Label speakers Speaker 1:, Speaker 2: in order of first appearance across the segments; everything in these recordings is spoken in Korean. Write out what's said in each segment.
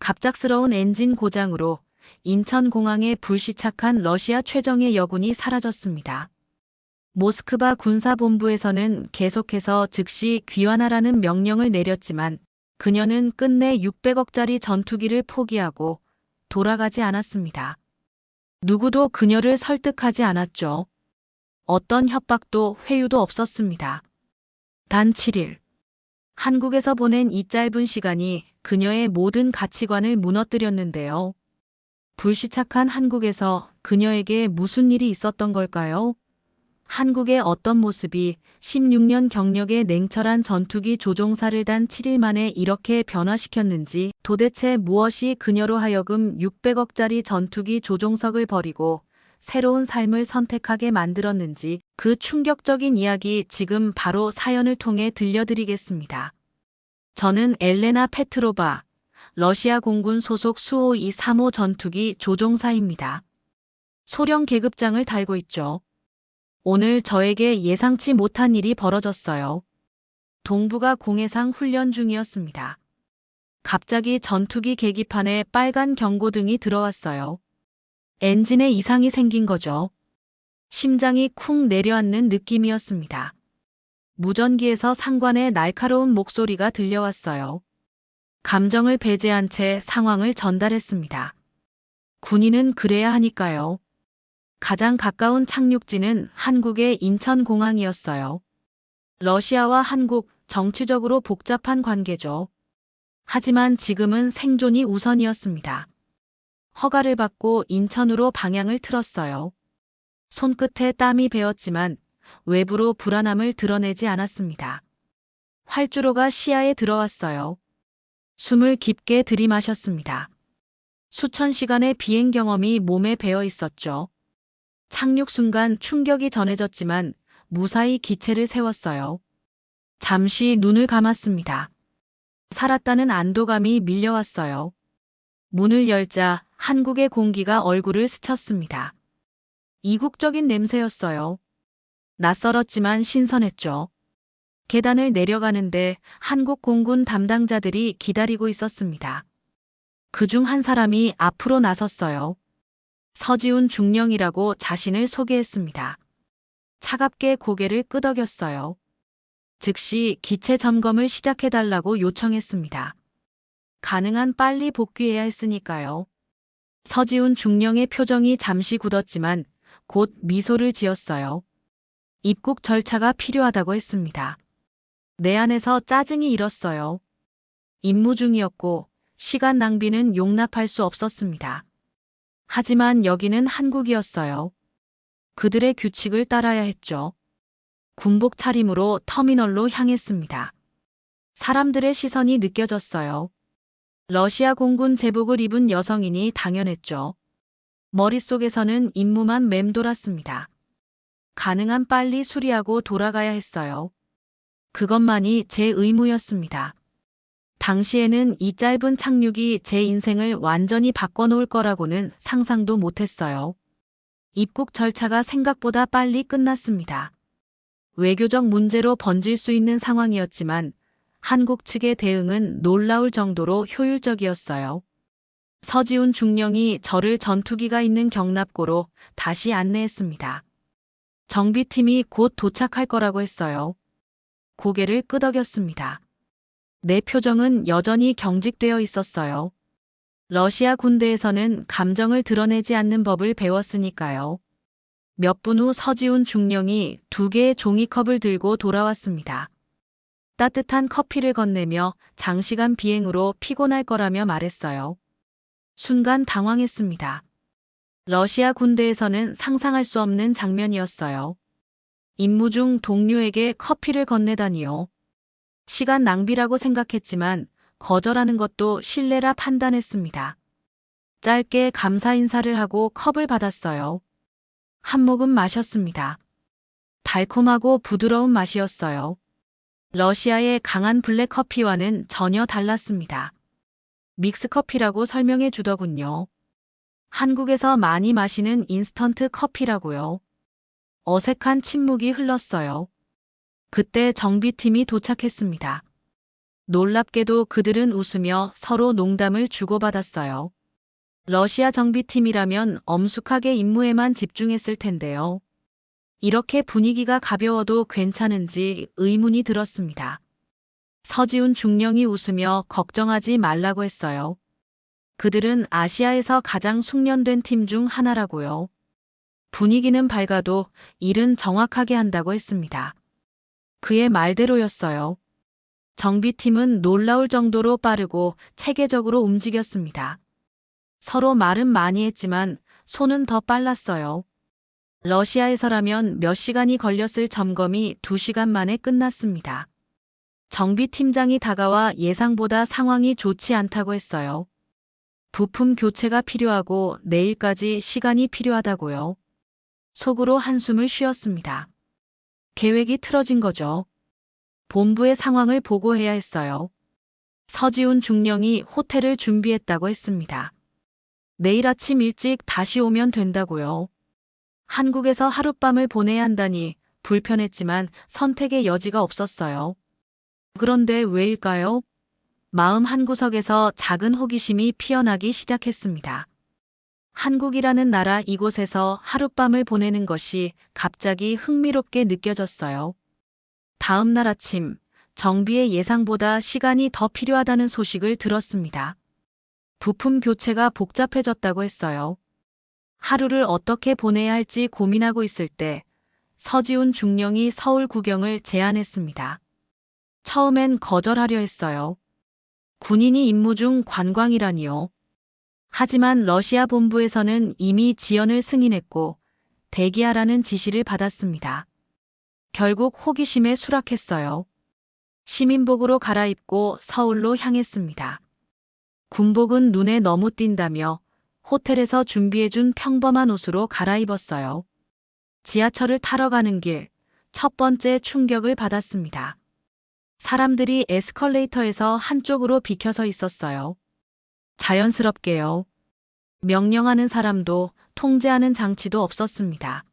Speaker 1: 갑작스러운 엔진 고장으로 인천공항에 불시착한 러시아 최정예 여군이 사라졌습니다. 모스크바 군사본부에서는 계속해서 즉시 귀환하라는 명령을 내렸지만 그녀는 끝내 600억짜리 전투기를 포기하고 돌아가지 않았습니다. 누구도 그녀를 설득하지 않았죠. 어떤 협박도 회유도 없었습니다. 단 7일. 한국에서 보낸 이 짧은 시간이 그녀의 모든 가치관을 무너뜨렸는데요. 불시착한 한국에서 그녀에게 무슨 일이 있었던 걸까요? 한국의 어떤 모습이 16년 경력의 냉철한 전투기 조종사를 단 7일 만에 이렇게 변화시켰는지, 도대체 무엇이 그녀로 하여금 600억짜리 전투기 조종석을 버리고 새로운 삶을 선택하게 만들었는지, 그 충격적인 이야기 지금 바로 사연을 통해 들려드리겠습니다. 저는 엘레나 페트로바, 러시아 공군 소속 수-52 3호 전투기 조종사입니다. 소령 계급장을 달고 있죠. 오늘 저에게 예상치 못한 일이 벌어졌어요. 동부가 공해상 훈련 중이었습니다. 갑자기 전투기 계기판에 빨간 경고등이 들어왔어요. 엔진에 이상이 생긴 거죠. 심장이 쿵 내려앉는 느낌이었습니다. 무전기에서 상관의 날카로운 목소리가 들려왔어요. 감정을 배제한 채 상황을 전달했습니다. 군인은 그래야 하니까요. 가장 가까운 착륙지는 한국의 인천공항이었어요. 러시아와 한국, 정치적으로 복잡한 관계죠. 하지만 지금은 생존이 우선이었습니다. 허가를 받고 인천으로 방향을 틀었어요. 손끝에 땀이 배었지만 외부로 불안함을 드러내지 않았습니다. 활주로가 시야에 들어왔어요. 숨을 깊게 들이마셨습니다. 수천 시간의 비행 경험이 몸에 배어 있었죠. 착륙 순간 충격이 전해졌지만 무사히 기체를 세웠어요. 잠시 눈을 감았습니다. 살았다는 안도감이 밀려왔어요. 문을 열자 한국의 공기가 얼굴을 스쳤습니다. 이국적인 냄새였어요. 낯설었지만 신선했죠. 계단을 내려가는데 한국 공군 담당자들이 기다리고 있었습니다. 그중 한 사람이 앞으로 나섰어요. 서지훈 중령이라고 자신을 소개했습니다. 차갑게 고개를 끄덕였어요. 즉시 기체 점검을 시작해달라고 요청했습니다. 가능한 빨리 복귀해야 했으니까요. 서지훈 중령의 표정이 잠시 굳었지만 곧 미소를 지었어요. 입국 절차가 필요하다고 했습니다. 내 안에서 짜증이 일었어요. 임무 중이었고 시간 낭비는 용납할 수 없었습니다. 하지만 여기는 한국이었어요. 그들의 규칙을 따라야 했죠. 군복 차림으로 터미널로 향했습니다. 사람들의 시선이 느껴졌어요. 러시아 공군 제복을 입은 여성이니 당연했죠. 머릿속에서는 임무만 맴돌았습니다. 가능한 빨리 수리하고 돌아가야 했어요. 그것만이 제 의무였습니다. 당시에는 이 짧은 착륙이 제 인생을 완전히 바꿔놓을 거라고는 상상도 못했어요. 입국 절차가 생각보다 빨리 끝났습니다. 외교적 문제로 번질 수 있는 상황이었지만 한국 측의 대응은 놀라울 정도로 효율적이었어요. 서지훈 중령이 저를 전투기가 있는 경납고로 다시 안내했습니다. 정비팀이 곧 도착할 거라고 했어요. 고개를 끄덕였습니다. 내 표정은 여전히 경직되어 있었어요. 러시아 군대에서는 감정을 드러내지 않는 법을 배웠으니까요. 몇 분 후 서지훈 중령이 2개의 종이컵을 들고 돌아왔습니다. 따뜻한 커피를 건네며 장시간 비행으로 피곤할 거라며 말했어요. 순간 당황했습니다. 러시아 군대에서는 상상할 수 없는 장면이었어요. 임무 중 동료에게 커피를 건네다니요. 시간 낭비라고 생각했지만 거절하는 것도 신뢰라 판단했습니다. 짧게 감사 인사를 하고 컵을 받았어요. 한 모금 마셨습니다. 달콤하고 부드러운 맛이었어요. 러시아의 강한 블랙 커피와는 전혀 달랐습니다. 믹스커피라고 설명해 주더군요. 한국에서 많이 마시는 인스턴트 커피라고요. 어색한 침묵이 흘렀어요. 그때 정비팀이 도착했습니다. 놀랍게도 그들은 웃으며 서로 농담을 주고받았어요. 러시아 정비팀이라면 엄숙하게 임무에만 집중했을 텐데요. 이렇게 분위기가 가벼워도 괜찮은지 의문이 들었습니다. 서지훈 중령이 웃으며 걱정하지 말라고 했어요. 그들은 아시아에서 가장 숙련된 팀 중 하나라고요. 분위기는 밝아도 일은 정확하게 한다고 했습니다. 그의 말대로였어요. 정비팀은 놀라울 정도로 빠르고 체계적으로 움직였습니다. 서로 말은 많이 했지만 손은 더 빨랐어요. 러시아에서라면 몇 시간이 걸렸을 점검이 2시간 만에 끝났습니다. 정비팀장이 다가와 예상보다 상황이 좋지 않다고 했어요. 부품 교체가 필요하고 내일까지 시간이 필요하다고요. 속으로 한숨을 쉬었습니다. 계획이 틀어진 거죠. 본부의 상황을 보고해야 했어요. 서지훈 중령이 호텔을 준비했다고 했습니다. 내일 아침 일찍 다시 오면 된다고요. 한국에서 하룻밤을 보내야 한다니 불편했지만 선택의 여지가 없었어요. 그런데 왜일까요? 마음 한구석에서 작은 호기심이 피어나기 시작했습니다. 한국이라는 나라 이곳에서 하룻밤을 보내는 것이 갑자기 흥미롭게 느껴졌어요. 다음 날 아침, 정비의 예상보다 시간이 더 필요하다는 소식을 들었습니다. 부품 교체가 복잡해졌다고 했어요. 하루를 어떻게 보내야 할지 고민하고 있을 때 서지훈 중령이 서울 구경을 제안했습니다. 처음엔 거절하려 했어요. 군인이 임무 중 관광이라니요. 하지만 러시아 본부에서는 이미 지연을 승인했고 대기하라는 지시를 받았습니다. 결국 호기심에 수락했어요. 시민복으로 갈아입고 서울로 향했습니다. 군복은 눈에 너무 띈다며 호텔에서 준비해준 평범한 옷으로 갈아입었어요. 지하철을 타러 가는 길, 첫 번째 충격을 받았습니다. 사람들이 에스컬레이터에서 한쪽으로 비켜서 있었어요. 자연스럽게요. 명령하는 사람도 통제하는 장치도 없었습니다.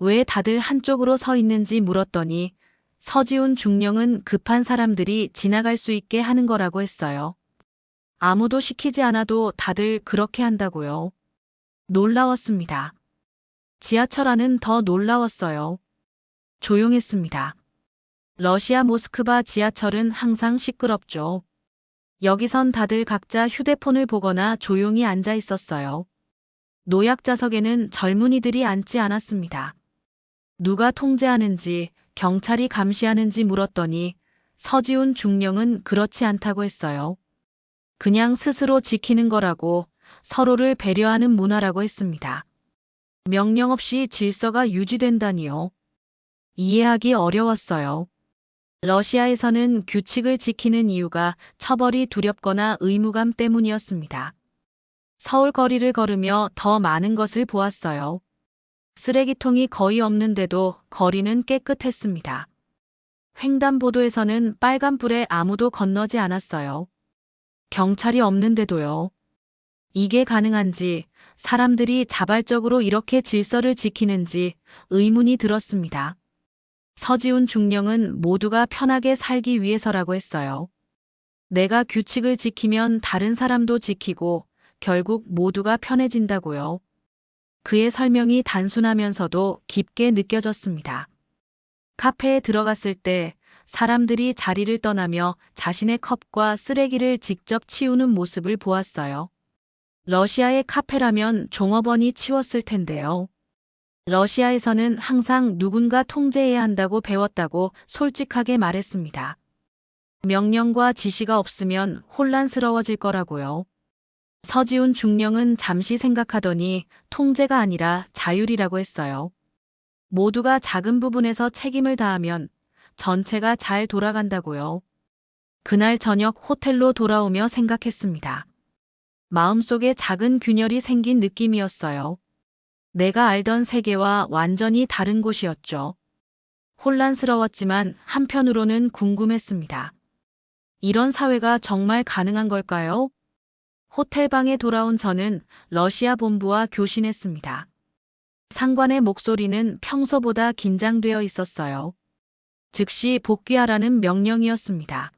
Speaker 1: 왜 다들 한쪽으로 서 있는지 물었더니 서지훈 중령은 급한 사람들이 지나갈 수 있게 하는 거라고 했어요. 아무도 시키지 않아도 다들 그렇게 한다고요. 놀라웠습니다. 지하철 안은 더 놀라웠어요. 조용했습니다. 러시아 모스크바 지하철은 항상 시끄럽죠. 여기선 다들 각자 휴대폰을 보거나 조용히 앉아 있었어요. 노약자석에는 젊은이들이 앉지 않았습니다. 누가 통제하는지, 경찰이 감시하는지 물었더니 서지훈 중령은 그렇지 않다고 했어요. 그냥 스스로 지키는 거라고, 서로를 배려하는 문화라고 했습니다. 명령 없이 질서가 유지된다니요. 이해하기 어려웠어요. 러시아에서는 규칙을 지키는 이유가 처벌이 두렵거나 의무감 때문이었습니다. 서울 거리를 걸으며 더 많은 것을 보았어요. 쓰레기통이 거의 없는데도 거리는 깨끗했습니다. 횡단보도에서는 빨간불에 아무도 건너지 않았어요. 경찰이 없는데도요. 이게 가능한지, 사람들이 자발적으로 이렇게 질서를 지키는지 의문이 들었습니다. 서지훈 중령은 모두가 편하게 살기 위해서라고 했어요. 내가 규칙을 지키면 다른 사람도 지키고 결국 모두가 편해진다고요. 그의 설명이 단순하면서도 깊게 느껴졌습니다. 카페에 들어갔을 때 사람들이 자리를 떠나며 자신의 컵과 쓰레기를 직접 치우는 모습을 보았어요. 러시아의 카페라면 종업원이 치웠을 텐데요. 러시아에서는 항상 누군가 통제해야 한다고 배웠다고 솔직하게 말했습니다. 명령과 지시가 없으면 혼란스러워질 거라고요. 서지훈 중령은 잠시 생각하더니 통제가 아니라 자율이라고 했어요. 모두가 작은 부분에서 책임을 다하면 전체가 잘 돌아간다고요. 그날 저녁 호텔로 돌아오며 생각했습니다. 마음속에 작은 균열이 생긴 느낌이었어요. 내가 알던 세계와 완전히 다른 곳이었죠. 혼란스러웠지만 한편으로는 궁금했습니다. 이런 사회가 정말 가능한 걸까요? 호텔방에 돌아온 저는 러시아 본부와 교신했습니다. 상관의 목소리는 평소보다 긴장되어 있었어요. 즉시 복귀하라는 명령이었습니다.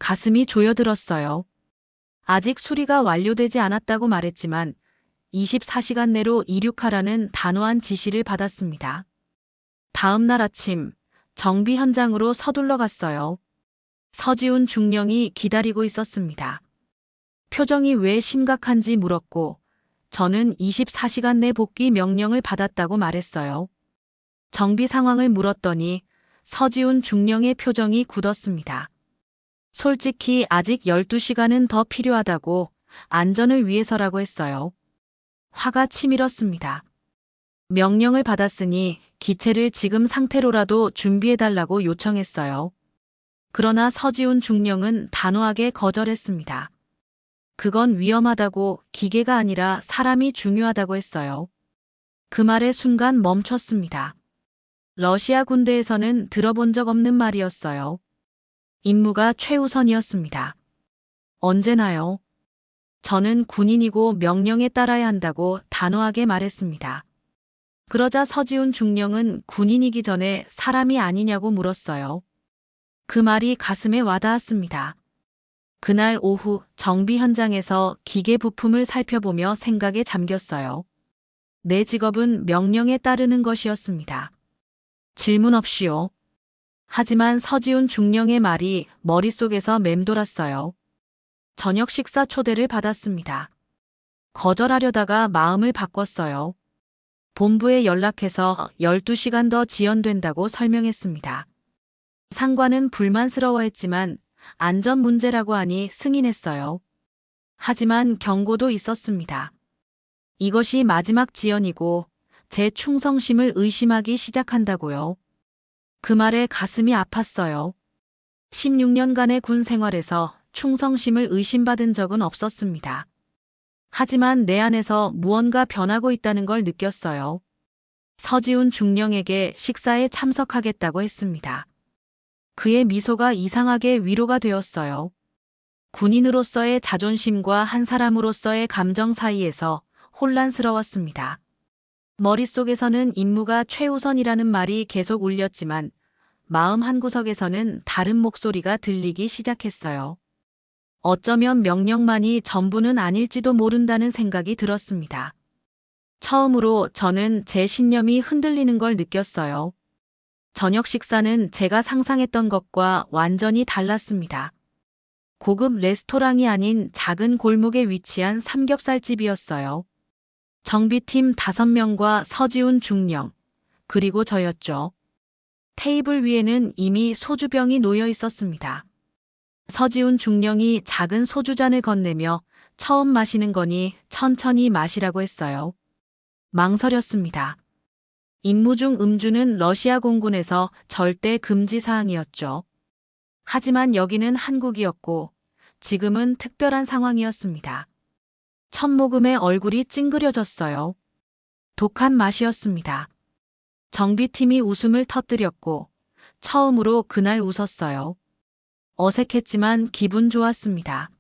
Speaker 1: 가슴이 조여들었어요. 아직 수리가 완료되지 않았다고 말했지만 24시간 내로 이륙하라는 단호한 지시를 받았습니다. 다음 날 아침 정비 현장으로 서둘러 갔어요. 서지훈 중령이 기다리고 있었습니다. 표정이 왜 심각한지 물었고 저는 24시간 내 복귀 명령을 받았다고 말했어요. 정비 상황을 물었더니 서지훈 중령의 표정이 굳었습니다. 솔직히 아직 12시간은 더 필요하다고 안전을 위해서라고 했어요. 화가 치밀었습니다. 명령을 받았으니 기체를 지금 상태로라도 준비해달라고 요청했어요. 그러나 서지훈 중령은 단호하게 거절했습니다. 그건 위험하다고 기계가 아니라 사람이 중요하다고 했어요. 그 말에 순간 멈췄습니다. 러시아 군대에서는 들어본 적 없는 말이었어요. 임무가 최우선이었습니다. 언제나요? 저는 군인이고 명령에 따라야 한다고 단호하게 말했습니다. 그러자 서지훈 중령은 군인이기 전에 사람이 아니냐고 물었어요. 그 말이 가슴에 와닿았습니다. 그날 오후 정비 현장에서 기계 부품을 살펴보며 생각에 잠겼어요. 내 직업은 명령에 따르는 것이었습니다. 질문 없이요. 하지만 서지훈 중령의 말이 머릿속에서 맴돌았어요. 저녁 식사 초대를 받았습니다. 거절하려다가 마음을 바꿨어요. 본부에 연락해서 12시간 더 지연된다고 설명했습니다. 상관은 불만스러워했지만 안전 문제라고 하니 승인했어요. 하지만 경고도 있었습니다. 이것이 마지막 지연이고 제 충성심을 의심하기 시작한다고요. 그 말에 가슴이 아팠어요. 16년간의 군 생활에서 충성심을 의심받은 적은 없었습니다. 하지만 내 안에서 무언가 변하고 있다는 걸 느꼈어요. 서지훈 중령에게 식사에 참석하겠다고 했습니다. 그의 미소가 이상하게 위로가 되었어요. 군인으로서의 자존심과 한 사람으로서의 감정 사이에서 혼란스러웠습니다. 머릿속에서는 임무가 최우선이라는 말이 계속 울렸지만 마음 한구석에서는 다른 목소리가 들리기 시작했어요. 어쩌면 명령만이 전부는 아닐지도 모른다는 생각이 들었습니다. 처음으로 저는 제 신념이 흔들리는 걸 느꼈어요. 저녁 식사는 제가 상상했던 것과 완전히 달랐습니다. 고급 레스토랑이 아닌 작은 골목에 위치한 삼겹살집이었어요. 정비팀 5명과 서지훈 중령, 그리고 저였죠. 테이블 위에는 이미 소주병이 놓여 있었습니다. 서지훈 중령이 작은 소주잔을 건네며 처음 마시는 거니 천천히 마시라고 했어요. 망설였습니다. 임무 중 음주는 러시아 공군에서 절대 금지 사항이었죠. 하지만 여기는 한국이었고 지금은 특별한 상황이었습니다. 첫 모금에 얼굴이 찡그려졌어요. 독한 맛이었습니다. 정비팀이 웃음을 터뜨렸고 처음으로 그날 웃었어요. 어색했지만 기분 좋았습니다.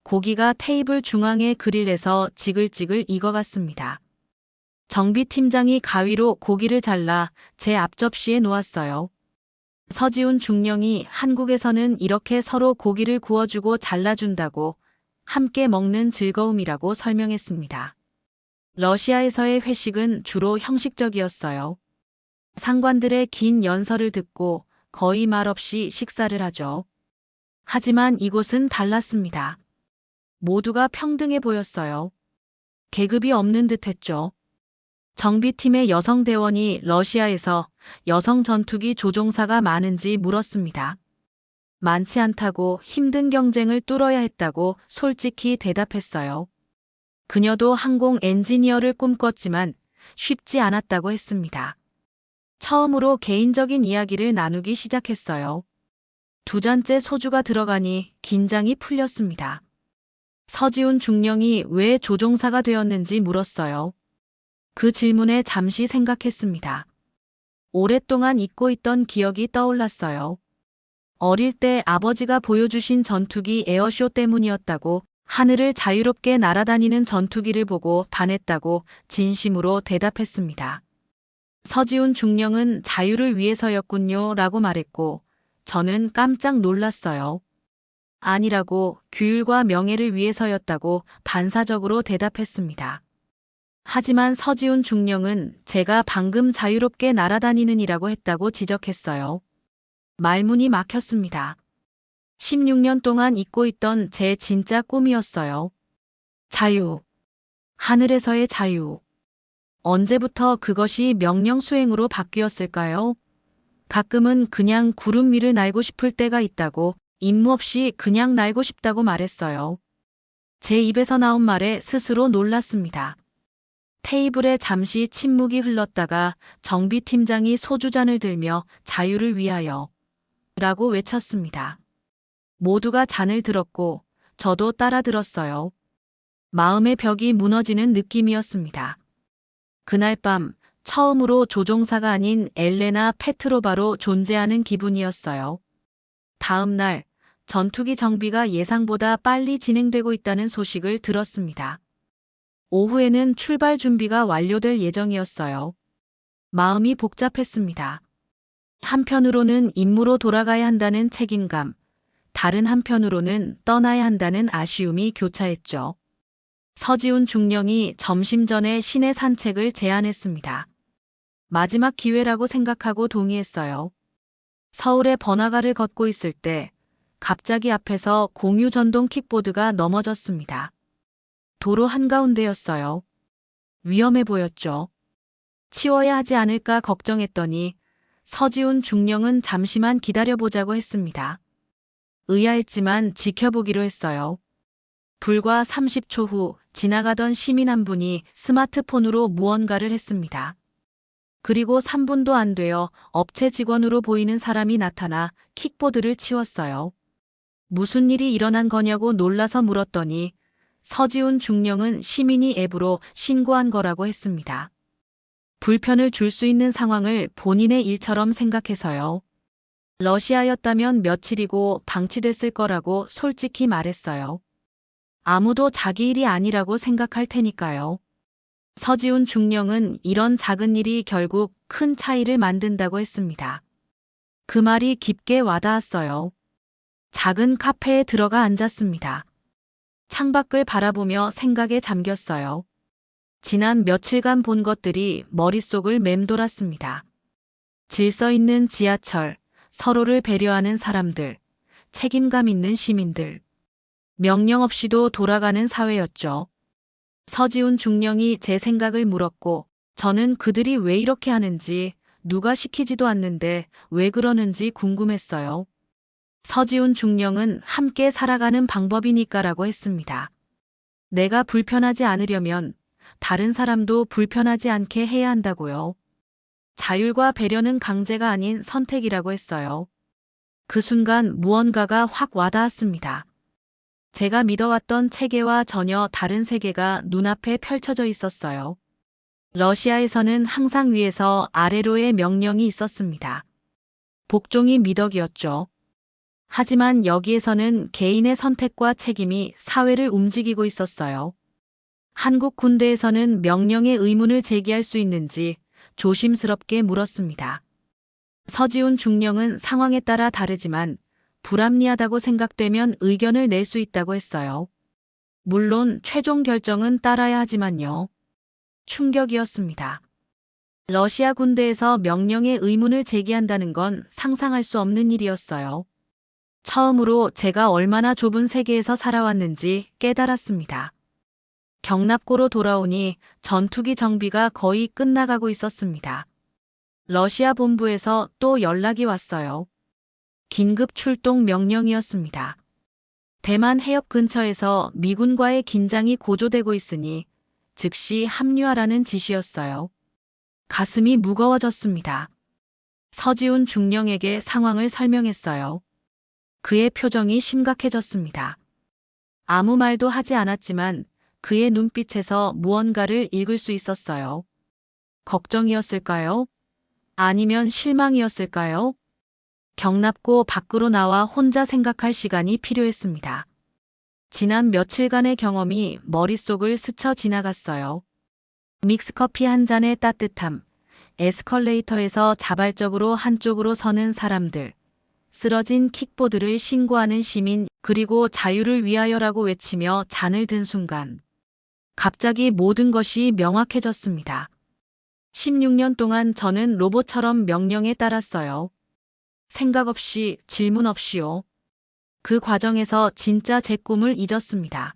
Speaker 1: 고기가 테이블 중앙의 그릴에서 지글지글 익어갔습니다. 정비팀장이 가위로 고기를 잘라 제 앞접시에 놓았어요. 서지훈 중령이 한국에서는 이렇게 서로 고기를 구워주고 잘라준다고 함께 먹는 즐거움이라고 설명했습니다. 러시아에서의 회식은 주로 형식적이었어요. 상관들의 긴 연설을 듣고 거의 말없이 식사를 하죠. 하지만 이곳은 달랐습니다. 모두가 평등해 보였어요. 계급이 없는 듯했죠. 정비팀의 여성 대원이 러시아에서 여성 전투기 조종사가 많은지 물었습니다. 많지 않다고 힘든 경쟁을 뚫어야 했다고 솔직히 대답했어요. 그녀도 항공 엔지니어를 꿈꿨지만 쉽지 않았다고 했습니다. 처음으로 개인적인 이야기를 나누기 시작했어요. 두 잔째 소주가 들어가니 긴장이 풀렸습니다. 서지훈 중령이 왜 조종사가 되었는지 물었어요. 그 질문에 잠시 생각했습니다. 오랫동안 잊고 있던 기억이 떠올랐어요. 어릴 때 아버지가 보여주신 전투기 에어쇼 때문이었다고, 하늘을 자유롭게 날아다니는 전투기를 보고 반했다고 진심으로 대답했습니다. 서지훈 중령은 자유를 위해서였군요 라고 말했고 저는 깜짝 놀랐어요. 아니라고 규율과 명예를 위해서였다고 반사적으로 대답했습니다. 하지만 서지훈 중령은 제가 방금 자유롭게 날아다니는 이라고 했다고 지적했어요. 말문이 막혔습니다. 16년 동안 잊고 있던 제 진짜 꿈이었어요. 자유. 하늘에서의 자유. 언제부터 그것이 명령 수행으로 바뀌었을까요? 가끔은 그냥 구름 위를 날고 싶을 때가 있다고 임무 없이 그냥 날고 싶다고 말했어요. 제 입에서 나온 말에 스스로 놀랐습니다. 테이블에 잠시 침묵이 흘렀다가 정비팀장이 소주잔을 들며 자유를 위하여 라고 외쳤습니다. 모두가 잔을 들었고 저도 따라 들었어요. 마음의 벽이 무너지는 느낌이었습니다. 그날 밤 처음으로 조종사가 아닌 엘레나 페트로바로 존재하는 기분이었어요. 다음 날 전투기 정비가 예상보다 빨리 진행되고 있다는 소식을 들었습니다. 오후에는 출발 준비가 완료될 예정이었어요. 마음이 복잡했습니다. 한편으로는 임무로 돌아가야 한다는 책임감, 다른 한편으로는 떠나야 한다는 아쉬움이 교차했죠. 서지훈 중령이 점심 전에 시내 산책을 제안했습니다. 마지막 기회라고 생각하고 동의했어요. 서울의 번화가를 걷고 있을 때 갑자기 앞에서 공유 전동 킥보드가 넘어졌습니다. 도로 한가운데였어요. 위험해 보였죠. 치워야 하지 않을까 걱정했더니 서지훈 중령은 잠시만 기다려보자고 했습니다. 의아했지만 지켜보기로 했어요. 불과 30초 후 지나가던 시민 한 분이 스마트폰으로 무언가를 했습니다. 그리고 3분도 안 되어 업체 직원으로 보이는 사람이 나타나 킥보드를 치웠어요. 무슨 일이 일어난 거냐고 놀라서 물었더니 서지훈 중령은 시민이 앱으로 신고한 거라고 했습니다. 불편을 줄 수 있는 상황을 본인의 일처럼 생각해서요. 러시아였다면 며칠이고 방치됐을 거라고 솔직히 말했어요. 아무도 자기 일이 아니라고 생각할 테니까요. 서지훈 중령은 이런 작은 일이 결국 큰 차이를 만든다고 했습니다. 그 말이 깊게 와닿았어요. 작은 카페에 들어가 앉았습니다. 창밖을 바라보며 생각에 잠겼어요. 지난 며칠간 본 것들이 머릿속을 맴돌았습니다. 질서 있는 지하철, 서로를 배려하는 사람들, 책임감 있는 시민들. 명령 없이도 돌아가는 사회였죠. 서지훈 중령이 제 생각을 물었고 저는 그들이 왜 이렇게 하는지, 누가 시키지도 않는데 왜 그러는지 궁금했어요. 서지훈 중령은 함께 살아가는 방법이니까라고 했습니다. 내가 불편하지 않으려면 다른 사람도 불편하지 않게 해야 한다고요. 자율과 배려는 강제가 아닌 선택이라고 했어요. 그 순간 무언가가 확 와닿았습니다. 제가 믿어왔던 체계와 전혀 다른 세계가 눈앞에 펼쳐져 있었어요. 러시아에서는 항상 위에서 아래로의 명령이 있었습니다. 복종이 미덕이었죠. 하지만 여기에서는 개인의 선택과 책임이 사회를 움직이고 있었어요. 한국 군대에서는 명령의 의문을 제기할 수 있는지 조심스럽게 물었습니다. 서지훈 중령은 상황에 따라 다르지만 불합리하다고 생각되면 의견을 낼 수 있다고 했어요. 물론 최종 결정은 따라야 하지만요. 충격이었습니다. 러시아 군대에서 명령의 의문을 제기한다는 건 상상할 수 없는 일이었어요. 처음으로 제가 얼마나 좁은 세계에서 살아왔는지 깨달았습니다. 경납고로 돌아오니 전투기 정비가 거의 끝나가고 있었습니다. 러시아 본부에서 또 연락이 왔어요. 긴급 출동 명령이었습니다. 대만 해협 근처에서 미군과의 긴장이 고조되고 있으니 즉시 합류하라는 지시였어요. 가슴이 무거워졌습니다. 서지훈 중령에게 상황을 설명했어요. 그의 표정이 심각해졌습니다. 아무 말도 하지 않았지만 그의 눈빛에서 무언가를 읽을 수 있었어요. 걱정이었을까요? 아니면 실망이었을까요? 경납고 밖으로 나와 혼자 생각할 시간이 필요했습니다. 지난 며칠간의 경험이 머릿속을 스쳐 지나갔어요. 믹스커피 한 잔의 따뜻함, 에스컬레이터에서 자발적으로 한쪽으로 서는 사람들, 쓰러진 킥보드를 신고하는 시민, 그리고 자유를 위하여라고 외치며 잔을 든 순간 갑자기 모든 것이 명확해졌습니다. 16년 동안 저는 로봇처럼 명령에 따랐어요. 생각 없이, 질문 없이요. 그 과정에서 진짜 제 꿈을 잊었습니다.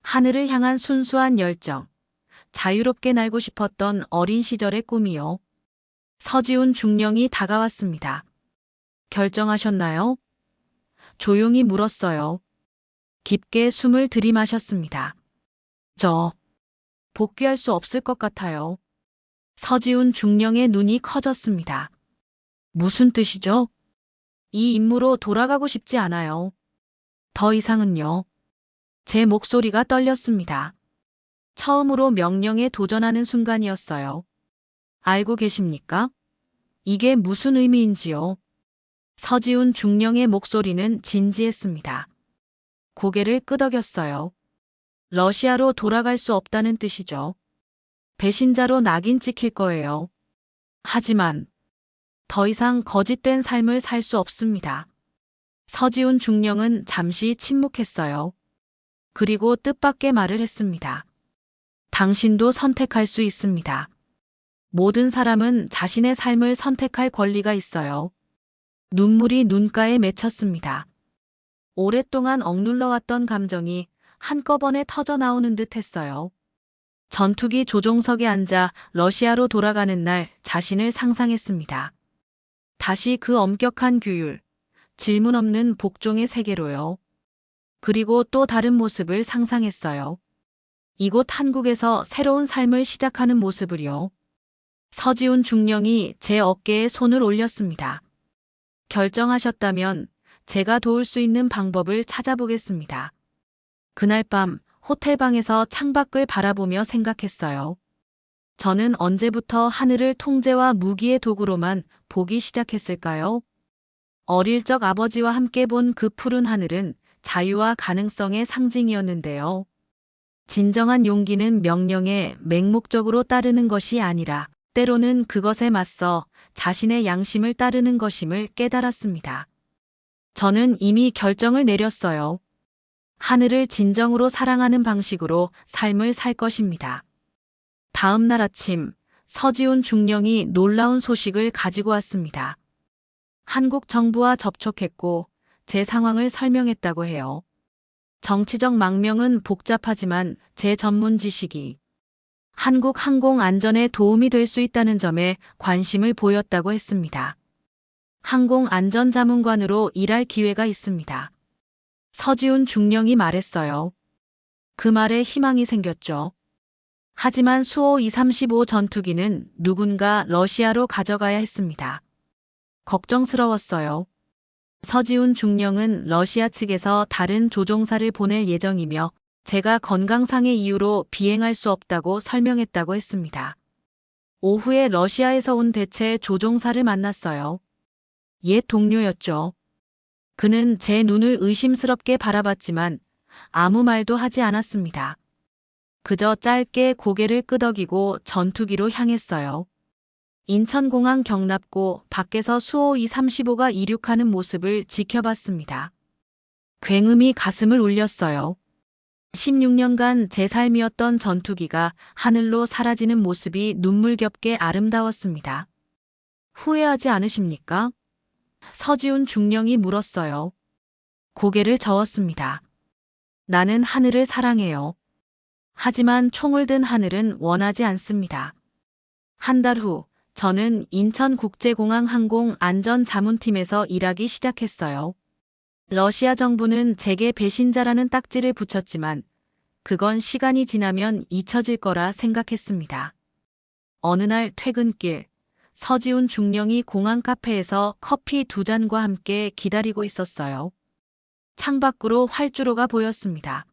Speaker 1: 하늘을 향한 순수한 열정, 자유롭게 날고 싶었던 어린 시절의 꿈이요. 서지훈 중령이 다가왔습니다. 결정하셨나요? 조용히 물었어요. 깊게 숨을 들이마셨습니다. 저, 복귀할 수 없을 것 같아요. 서지훈 중령의 눈이 커졌습니다. 무슨 뜻이죠? 이 임무로 돌아가고 싶지 않아요. 더 이상은요. 제 목소리가 떨렸습니다. 처음으로 명령에 도전하는 순간이었어요. 알고 계십니까? 이게 무슨 의미인지요? 서지훈 중령의 목소리는 진지했습니다. 고개를 끄덕였어요. 러시아로 돌아갈 수 없다는 뜻이죠. 배신자로 낙인 찍힐 거예요. 하지만 더 이상 거짓된 삶을 살 수 없습니다. 서지훈 중령은 잠시 침묵했어요. 그리고 뜻밖의 말을 했습니다. 당신도 선택할 수 있습니다. 모든 사람은 자신의 삶을 선택할 권리가 있어요. 눈물이 눈가에 맺혔습니다. 오랫동안 억눌러왔던 감정이 한꺼번에 터져 나오는 듯 했어요. 전투기 조종석에 앉아 러시아로 돌아가는 날 자신을 상상했습니다. 다시 그 엄격한 규율, 질문 없는 복종의 세계로요. 그리고 또 다른 모습을 상상했어요. 이곳 한국에서 새로운 삶을 시작하는 모습을요. 서지훈 중령이 제 어깨에 손을 올렸습니다. 결정하셨다면 제가 도울 수 있는 방법을 찾아보겠습니다. 그날 밤 호텔방에서 창밖을 바라보며 생각했어요. 저는 언제부터 하늘을 통제와 무기의 도구로만 보기 시작했을까요? 어릴 적 아버지와 함께 본 그 푸른 하늘은 자유와 가능성의 상징이었는데요. 진정한 용기는 명령에 맹목적으로 따르는 것이 아니라 때로는 그것에 맞서 자신의 양심을 따르는 것임을 깨달았습니다. 저는 이미 결정을 내렸어요. 하늘을 진정으로 사랑하는 방식으로 삶을 살 것입니다. 다음 날 아침, 서지훈 중령이 놀라운 소식을 가지고 왔습니다. 한국 정부와 접촉했고 제 상황을 설명했다고 해요. 정치적 망명은 복잡하지만 제 전문 지식이 한국 항공 안전에 도움이 될 수 있다는 점에 관심을 보였다고 했습니다. 항공 안전자문관으로 일할 기회가 있습니다. 서지훈 중령이 말했어요. 그 말에 희망이 생겼죠. 하지만 수호 235 전투기는 누군가 러시아로 가져가야 했습니다. 걱정스러웠어요. 서지훈 중령은 러시아 측에서 다른 조종사를 보낼 예정이며 제가 건강상의 이유로 비행할 수 없다고 설명했다고 했습니다. 오후에 러시아에서 온 대체 조종사를 만났어요. 옛 동료였죠. 그는 제 눈을 의심스럽게 바라봤지만 아무 말도 하지 않았습니다. 그저 짧게 고개를 끄덕이고 전투기로 향했어요. 인천공항 경납고 밖에서 수호 235가 이륙하는 모습을 지켜봤습니다. 굉음이 가슴을 울렸어요. 16년간 제 삶이었던 전투기가 하늘로 사라지는 모습이 눈물겹게 아름다웠습니다. 후회하지 않으십니까? 서지훈 중령이 물었어요. 고개를 저었습니다. 나는 하늘을 사랑해요. 하지만 총을 든 하늘은 원하지 않습니다. 한 달 후, 저는 인천국제공항 항공안전자문팀에서 일하기 시작했어요. 러시아 정부는 제게 배신자라는 딱지를 붙였지만 그건 시간이 지나면 잊혀질 거라 생각했습니다. 어느 날 퇴근길, 서지훈 중령이 공항 카페에서 커피 2잔과 함께 기다리고 있었어요. 창밖으로 활주로가 보였습니다.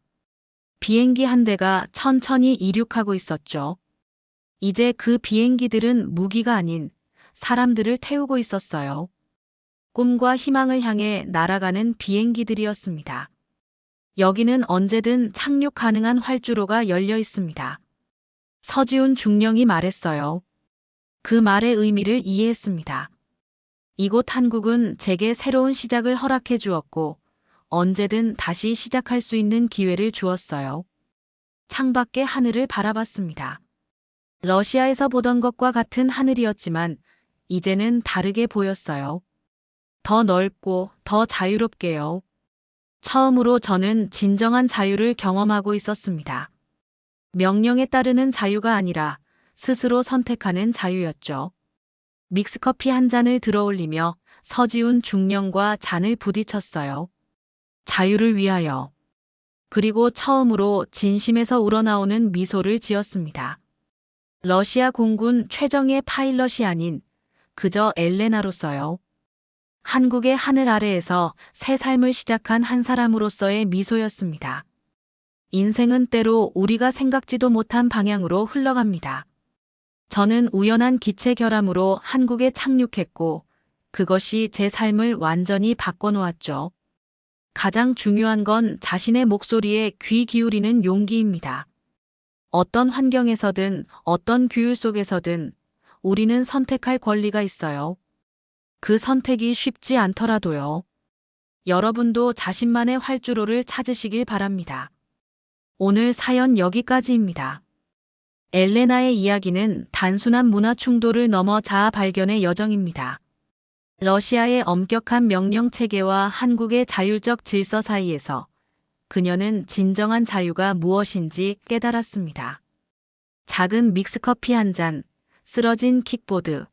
Speaker 1: 비행기 한 대가 천천히 이륙하고 있었죠. 이제 그 비행기들은 무기가 아닌 사람들을 태우고 있었어요. 꿈과 희망을 향해 날아가는 비행기들이었습니다. 여기는 언제든 착륙 가능한 활주로가 열려 있습니다. 서지훈 중령이 말했어요. 그 말의 의미를 이해했습니다. 이곳 한국은 제게 새로운 시작을 허락해 주었고 언제든 다시 시작할 수 있는 기회를 주었어요. 창밖의 하늘을 바라봤습니다. 러시아에서 보던 것과 같은 하늘이었지만 이제는 다르게 보였어요. 더 넓고 더 자유롭게요. 처음으로 저는 진정한 자유를 경험하고 있었습니다. 명령에 따르는 자유가 아니라 스스로 선택하는 자유였죠. 믹스커피 한 잔을 들어올리며 서지훈 중령과 잔을 부딪혔어요. 자유를 위하여. 그리고 처음으로 진심에서 우러나오는 미소를 지었습니다. 러시아 공군 최정예 파일럿이 아닌 그저 엘레나로서요. 한국의 하늘 아래에서 새 삶을 시작한 한 사람으로서의 미소였습니다. 인생은 때로 우리가 생각지도 못한 방향으로 흘러갑니다. 저는 우연한 기체 결함으로 한국에 착륙했고 그것이 제 삶을 완전히 바꿔놓았죠. 가장 중요한 건 자신의 목소리에 귀 기울이는 용기입니다. 어떤 환경에서든 어떤 규율 속에서든 우리는 선택할 권리가 있어요. 그 선택이 쉽지 않더라도요. 여러분도 자신만의 활주로를 찾으시길 바랍니다. 오늘 사연 여기까지입니다. 엘레나의 이야기는 단순한 문화 충돌을 넘어 자아 발견의 여정입니다. 러시아의 엄격한 명령 체계와 한국의 자율적 질서 사이에서 그녀는 진정한 자유가 무엇인지 깨달았습니다. 작은 믹스커피 한 잔, 쓰러진 킥보드,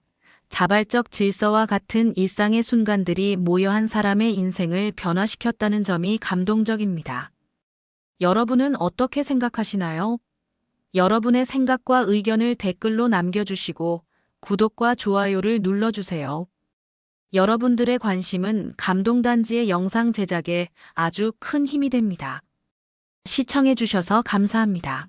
Speaker 1: 자발적 질서와 같은 일상의 순간들이 모여 한 사람의 인생을 변화시켰다는 점이 감동적입니다. 여러분은 어떻게 생각하시나요? 여러분의 생각과 의견을 댓글로 남겨주시고 구독과 좋아요를 눌러주세요. 여러분들의 관심은 감동단지의 영상 제작에 아주 큰 힘이 됩니다. 시청해주셔서 감사합니다.